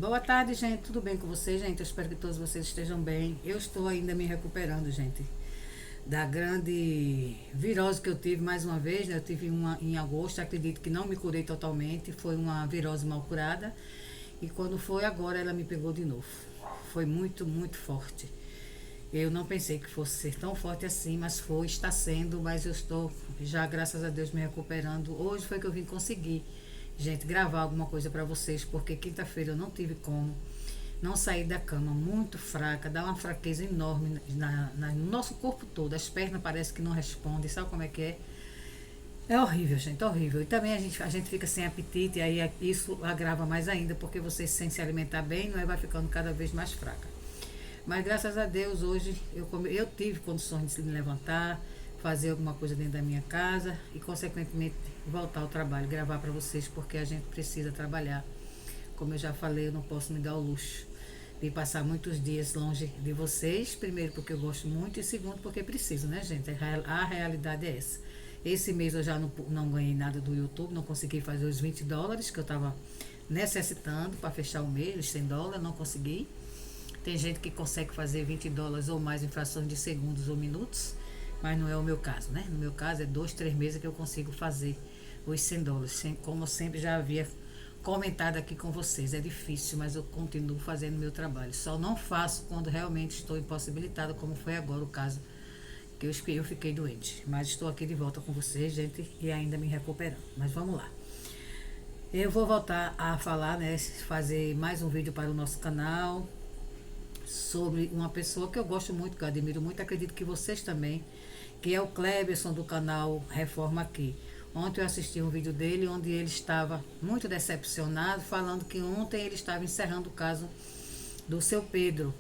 Boa tarde, gente. Tudo bem com vocês, gente? Eu espero que todos vocês estejam bem. Eu estou ainda me recuperando, gente, da grande virose que eu tive mais uma vez, né? Eu tive uma em agosto, acredito que não me curei totalmente. Foi uma virose mal curada. E quando foi agora, ela me pegou de novo. Foi muito, muito forte. Eu não pensei que fosse ser tão forte assim, mas foi, está sendo, mas eu estou já, graças a Deus, me recuperando. Hoje foi que eu vim conseguir, gente, gravar alguma coisa para vocês, porque quinta-feira eu não tive como. Não saí da cama, muito fraca, dá uma fraqueza enorme no nosso corpo todo. As pernas parece que não respondem, sabe como é que é? É horrível, gente, horrível. E também a gente fica sem apetite, e aí isso agrava mais ainda, porque você sem se alimentar bem, não é, vai ficando cada vez mais fraca. Mas graças a Deus hoje eu tive condições de me levantar, fazer alguma coisa dentro da minha casa e consequentemente voltar ao trabalho, gravar para vocês, porque a gente precisa trabalhar. Como eu já falei, eu não posso me dar o luxo de passar muitos dias longe de vocês. Primeiro porque eu gosto muito e segundo porque preciso, né, gente? A realidade é essa. Esse mês eu já não ganhei nada do YouTube, não consegui fazer os US$ 20 que eu estava necessitando para fechar o mês, os US$ 100, não consegui. Tem gente que consegue fazer US$ 20 ou mais em frações de segundos ou minutos, mas não é o meu caso, né? No meu caso é 2, 3 meses que eu consigo fazer os US$ 100, como eu sempre já havia comentado aqui com vocês. É difícil, mas eu continuo fazendo meu trabalho. Só não faço quando realmente estou impossibilitada, como foi agora o caso que eu fiquei doente. Mas estou aqui de volta com vocês, gente, e ainda me recuperando. Mas vamos lá. Eu vou voltar a falar, né? Fazer mais um vídeo para o nosso canal sobre uma pessoa que eu gosto muito, que eu admiro muito, acredito que vocês também, que é o Cleberson do canal Reforma Aqui. Ontem eu assisti um vídeo dele onde ele estava muito decepcionado, falando que ontem ele estava encerrando o caso do seu Pedro,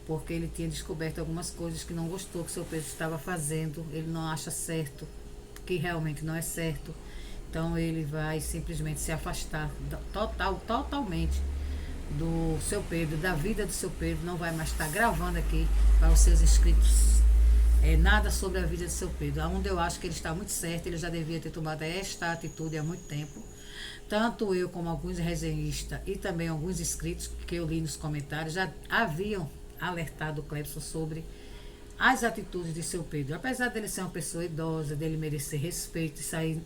porque ele tinha descoberto algumas coisas que não gostou que o seu Pedro estava fazendo, ele não acha certo, que realmente não é certo. Então ele vai simplesmente se afastar totalmente do seu Pedro, da vida do seu Pedro, não vai mais estar gravando aqui para os seus inscritos nada sobre a vida do seu Pedro. Onde eu acho que ele está muito certo, ele já devia ter tomado esta atitude há muito tempo. Tanto eu como alguns resenhistas e também alguns inscritos que eu li nos comentários já haviam alertado o Clepson sobre as atitudes de seu Pedro. Apesar dele ser uma pessoa idosa, dele merecer respeito, isso aí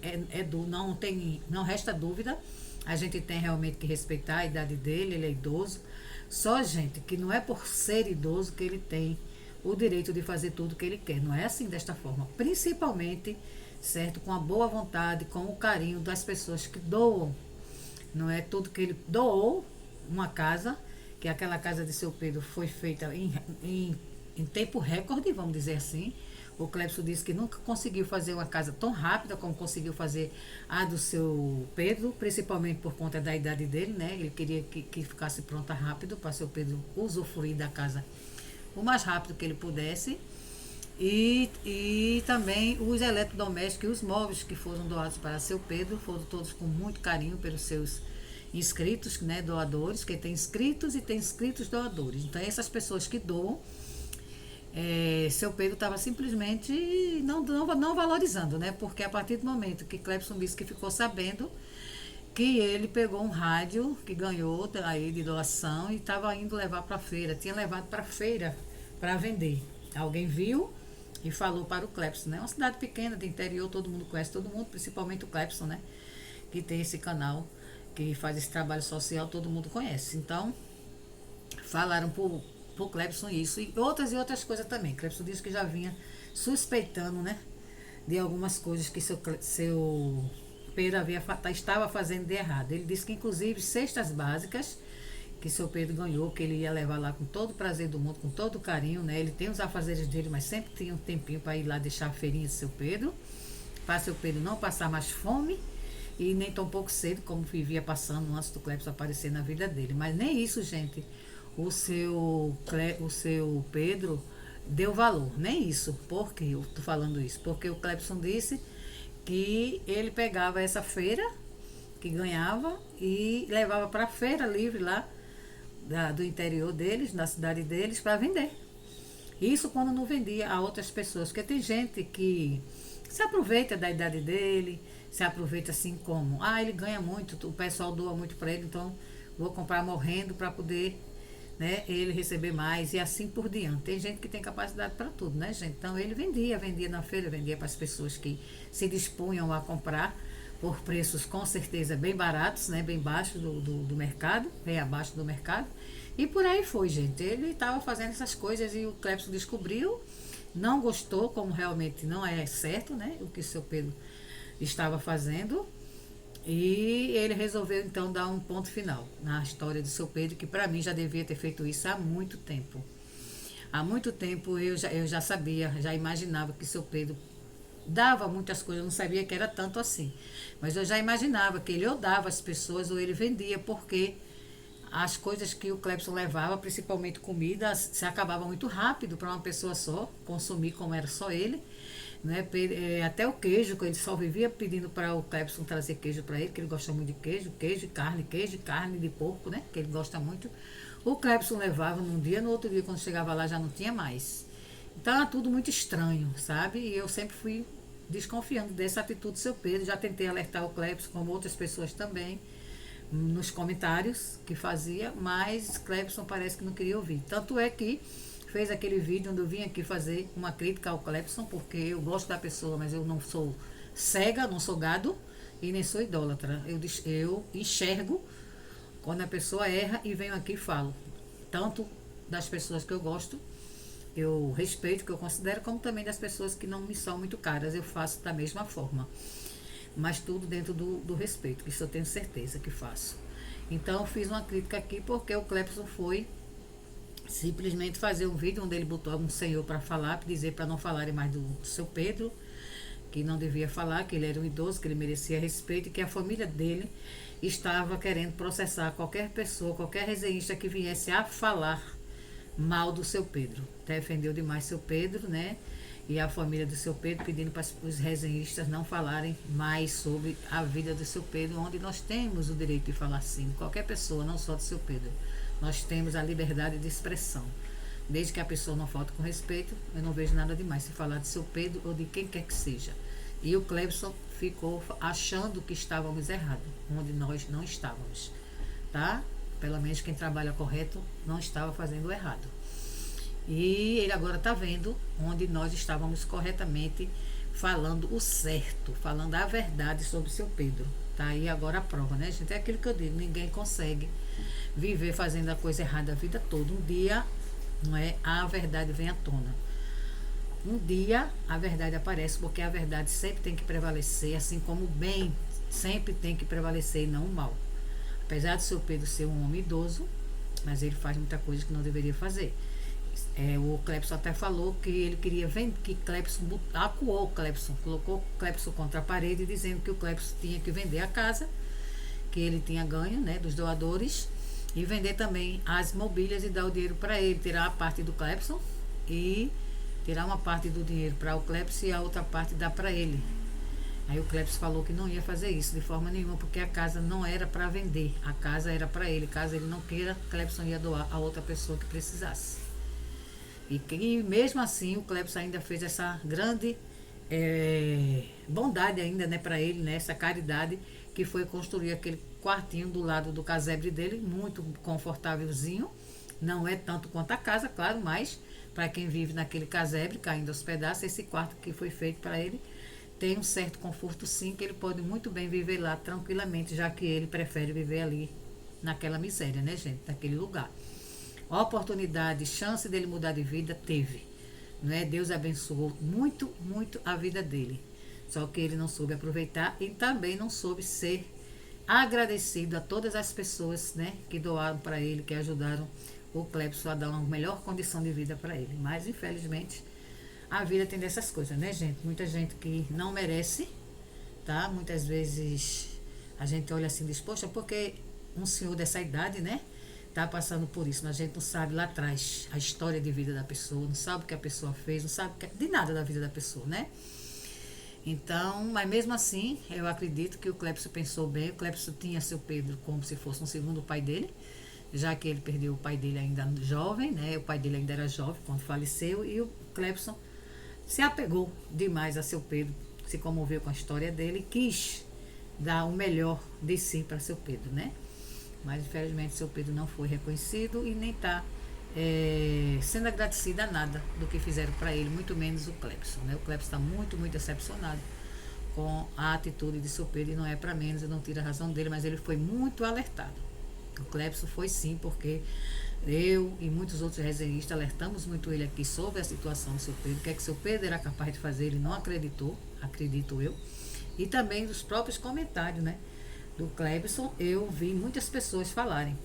não resta dúvida. A gente tem realmente que respeitar a idade dele, ele é idoso. Só, gente, que não é por ser idoso que ele tem o direito de fazer tudo que ele quer. Não é assim, desta forma. Principalmente, certo, com a boa vontade, com o carinho das pessoas que doam. Não é tudo que ele doou uma casa, que aquela casa de seu Pedro foi feita em tempo recorde, vamos dizer assim. O Clepson disse que nunca conseguiu fazer uma casa tão rápida como conseguiu fazer a do seu Pedro, principalmente por conta da idade dele, né? Ele queria que ficasse pronta rápido para seu Pedro usufruir da casa o mais rápido que ele pudesse. E também os eletrodomésticos e os móveis que foram doados para seu Pedro foram todos com muito carinho pelos seus inscritos, né, doadores, que tem inscritos e tem inscritos doadores. Então essas pessoas que doam, seu Pedro estava simplesmente não valorizando, né? Porque a partir do momento que Clepson disse que ficou sabendo que ele pegou um rádio que ganhou aí de doação e estava indo levar para a feira, tinha levado para a feira para vender. Alguém viu e falou para o Clepson, né? Uma cidade pequena, de interior, todo mundo conhece todo mundo, principalmente o Clepson, né? Que tem esse canal, que faz esse trabalho social, todo mundo conhece. Então, falaram pro Clepson isso e outras coisas também. Clepson disse que já vinha suspeitando, né, de algumas coisas que seu Pedro estava fazendo de errado. Ele disse que inclusive cestas básicas que seu Pedro ganhou, que ele ia levar lá com todo o prazer do mundo, com todo o carinho, né? Ele tem os afazeres dele, mas sempre tinha um tempinho para ir lá deixar a feirinha de seu Pedro, para seu Pedro não passar mais fome e nem tão pouco cedo como vivia passando antes do Clepson aparecer na vida dele. Mas nem isso, gente, o seu Pedro deu valor, nem isso. Por que eu tô falando isso? Porque o Clepson disse que ele pegava essa feira que ganhava e levava para a feira livre lá do interior deles, na cidade deles, para vender. Isso quando não vendia a outras pessoas, porque tem gente que se aproveita da idade dele, se aproveita assim como, ele ganha muito, o pessoal doa muito para ele, então vou comprar morrendo para poder, né, ele receber mais e assim por diante. Tem gente que tem capacidade para tudo, né, gente? Então ele vendia na feira, vendia para as pessoas que se dispunham a comprar por preços com certeza bem baratos, né, bem baixos do mercado, bem abaixo do mercado. E por aí foi, gente. Ele estava fazendo essas coisas e o Clepson descobriu, não gostou, como realmente não é certo, né, o que o seu Pedro estava fazendo. E ele resolveu então dar um ponto final na história do seu Pedro, que para mim já devia ter feito isso há muito tempo. Há muito tempo eu já sabia, já imaginava que seu Pedro dava muitas coisas, eu não sabia que era tanto assim. Mas eu já imaginava que ele ou dava às pessoas ou ele vendia, porque as coisas que o Clepson levava, principalmente comida, se acabava muito rápido para uma pessoa só consumir, como era só ele. Né? Até o queijo, que ele só vivia pedindo para o Clepson trazer queijo para ele, que ele gosta muito de queijo e carne de porco, né? Que ele gosta muito. O Clepson levava num dia, no outro dia, quando chegava lá, já não tinha mais. Então era tudo muito estranho, sabe? E eu sempre fui desconfiando dessa atitude do seu Pedro. Já tentei alertar o Clepson, como outras pessoas também, nos comentários que fazia, mas Clepson parece que não queria ouvir. Tanto é que fez aquele vídeo onde eu vim aqui fazer uma crítica ao Clepson, porque eu gosto da pessoa, mas eu não sou cega, não sou gado e nem sou idólatra. Eu enxergo quando a pessoa erra e venho aqui e falo. Tanto das pessoas que eu gosto, eu respeito, que eu considero, como também das pessoas que não me são muito caras, eu faço da mesma forma. Mas tudo dentro do respeito, que isso eu tenho certeza que faço. Então eu fiz uma crítica aqui porque o Clepson foi simplesmente fazer um vídeo onde ele botou um senhor para falar, para dizer para não falarem mais do seu Pedro, que não devia falar, que ele era um idoso, que ele merecia respeito e que a família dele estava querendo processar qualquer pessoa, qualquer resenhista que viesse a falar mal do seu Pedro. Defendeu demais seu Pedro, né? E a família do seu Pedro pedindo para os resenhistas não falarem mais sobre a vida do seu Pedro, onde nós temos o direito de falar sim, qualquer pessoa, não só do seu Pedro. Nós temos a liberdade de expressão. Desde que a pessoa não falte com respeito, eu não vejo nada demais se falar de seu Pedro ou de quem quer que seja. E o Clepson ficou achando que estávamos errados, onde nós não estávamos, tá? Pelo menos quem trabalha correto não estava fazendo o errado. E ele agora está vendo onde nós estávamos corretamente falando o certo, falando a verdade sobre o seu Pedro. Tá aí agora a prova, né, gente? É aquilo que eu digo, ninguém consegue viver fazendo a coisa errada a vida toda. Um dia, não é, a verdade vem à tona. Um dia a verdade aparece, porque a verdade sempre tem que prevalecer, assim como o bem sempre tem que prevalecer e não o mal. Apesar de seu Pedro ser um homem idoso, mas ele faz muita coisa que não deveria fazer. O Clepson até falou que ele queria vender, que Clepson acuou o Clepson, colocou o Clepson contra a parede, dizendo que o Clepson tinha que vender a casa que ele tinha ganho, né, dos doadores, e vender também as mobílias e dar o dinheiro para ele, tirar a parte do Clepson e tirar uma parte do dinheiro para o Clepson e a outra parte dar para ele. Aí o Clepson falou que não ia fazer isso de forma nenhuma, porque a casa não era para vender, a casa era para ele. Caso ele não queira, Clepson ia doar a outra pessoa que precisasse. E mesmo assim o Clepson ainda fez essa grande bondade ainda, né, para ele, né, essa caridade, que foi construir aquele quartinho do lado do casebre dele, muito confortávelzinho. Não é tanto quanto a casa, claro, mas para quem vive naquele casebre, caindo aos pedaços, esse quarto que foi feito para ele tem um certo conforto, sim, que ele pode muito bem viver lá tranquilamente, já que ele prefere viver ali naquela miséria, né, gente, naquele lugar. Oportunidade, chance dele mudar de vida, teve. Não é? Deus abençoou muito, muito a vida dele. Só que ele não soube aproveitar e também não soube ser agradecido a todas as pessoas, né, que doaram para ele, que ajudaram o Clepson a dar uma melhor condição de vida para ele. Mas, infelizmente, a vida tem dessas coisas, né, gente? Muita gente que não merece, tá? Muitas vezes a gente olha assim e diz, poxa, porque um senhor dessa idade, né, tá passando por isso, mas a gente não sabe lá atrás a história de vida da pessoa, não sabe o que a pessoa fez, não sabe de nada da vida da pessoa, né? Então, mas mesmo assim, eu acredito que o Clepson pensou bem. O Clepson tinha seu Pedro como se fosse um segundo pai dele, já que ele perdeu o pai dele ainda jovem, né? O pai dele ainda era jovem quando faleceu, e o Clepson se apegou demais a seu Pedro, se comoveu com a história dele, quis dar o melhor de si para seu Pedro, né? mas infelizmente seu Pedro não foi reconhecido e nem está sendo agradecido a nada do que fizeram para ele, muito menos o Clepson, né? O Clepson está muito, muito decepcionado com a atitude de seu Pedro, e não é para menos, eu não tiro a razão dele, mas ele foi muito alertado. O Clepson foi sim, porque eu e muitos outros resenhistas alertamos muito ele aqui sobre a situação do seu Pedro, o que é que seu Pedro era capaz de fazer, ele não acreditou, acredito eu, e também dos próprios comentários, né, do Clepson, eu vi muitas pessoas falarem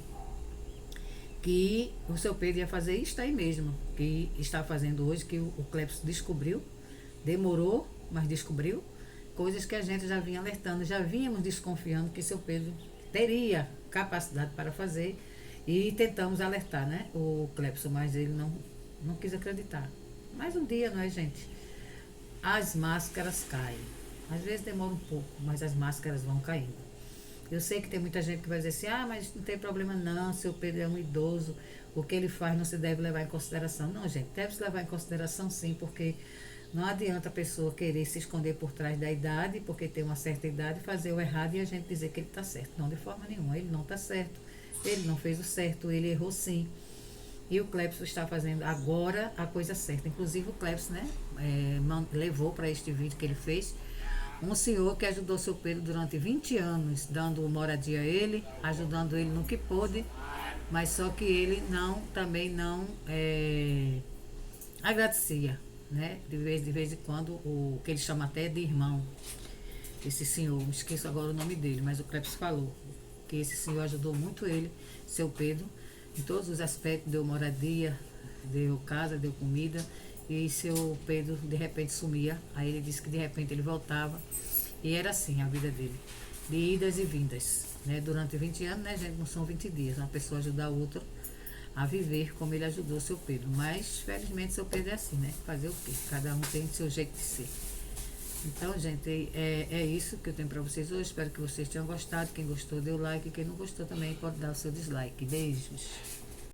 que o seu Pedro ia fazer isso aí mesmo, que está fazendo hoje, que o Clepson descobriu, demorou, mas descobriu, coisas que a gente já vinha alertando, já vínhamos desconfiando que seu Pedro teria capacidade para fazer, e tentamos alertar, né, o Clepson, mas ele não quis acreditar. Mas um dia, não é, gente? As máscaras caem. Às vezes demora um pouco, mas as máscaras vão caindo. Eu sei que tem muita gente que vai dizer assim, mas não tem problema não, seu Pedro é um idoso, o que ele faz não se deve levar em consideração. Não, gente, deve se levar em consideração sim, porque não adianta a pessoa querer se esconder por trás da idade, porque tem uma certa idade, fazer o errado e a gente dizer que ele está certo. Não, de forma nenhuma, ele não está certo, ele não fez o certo, ele errou sim. E o Clepson está fazendo agora a coisa certa. Inclusive o Clepson, né, levou para este vídeo que ele fez um senhor que ajudou seu Pedro durante 20 anos, dando moradia a ele, ajudando ele no que pôde, mas só que ele também não agradecia, né? De vez em quando, o que ele chama até de irmão, esse senhor, me esqueço agora o nome dele, mas o Clepson falou que esse senhor ajudou muito ele, seu Pedro, em todos os aspectos, deu moradia, deu casa, deu comida, e seu Pedro de repente sumia. Aí ele disse que de repente ele voltava, e era assim a vida dele, de idas e vindas, né? Durante 20 anos, né, gente, não são 20 dias, uma pessoa ajudar a outra a viver como ele ajudou seu Pedro. Mas felizmente seu Pedro é assim, né? Fazer o quê? Cada um tem seu jeito de ser. Então, gente, é isso que eu tenho para vocês hoje. Espero que vocês tenham gostado. Quem gostou, dê o like. Quem não gostou também pode dar o seu dislike. Beijos.